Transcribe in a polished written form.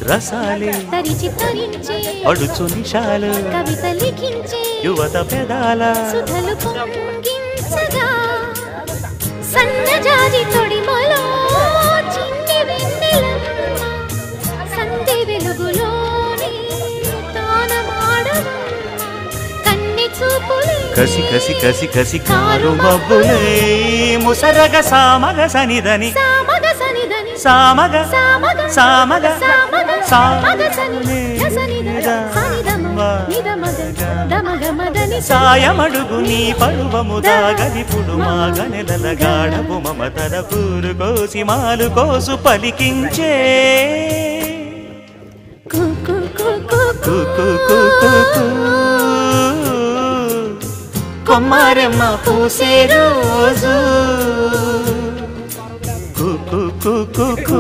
రసాలే తరిచి తరించే అడుచు నిషాలు కవిత లిఖించే యువత పెదాల సుధలు పొంగించగా సన్నజాజి తొడిమలో చిన్ని వెన్నెలమ్మ సంధి వెలుగులోనే తానమాడమ్మ కన్నె చూపులే కసి కసి కసి కసి కారు మబ్బులే ముసరగ సామగ సనిదని సామగ సనిదని సామగ సామగ సామగ సామగ సామగ సని సామగ సనిదమ నిదమగ దమగ మదని సాయమడుగు నీ పరువము దాగదిపుడు మాగనెలల గాఢపు మమతల పూరు కోసి మాలు కోసు పలికించే కుకు కుకు కుకు కొమ్మారెమ్మ పూసే రోజు కుకు కుకు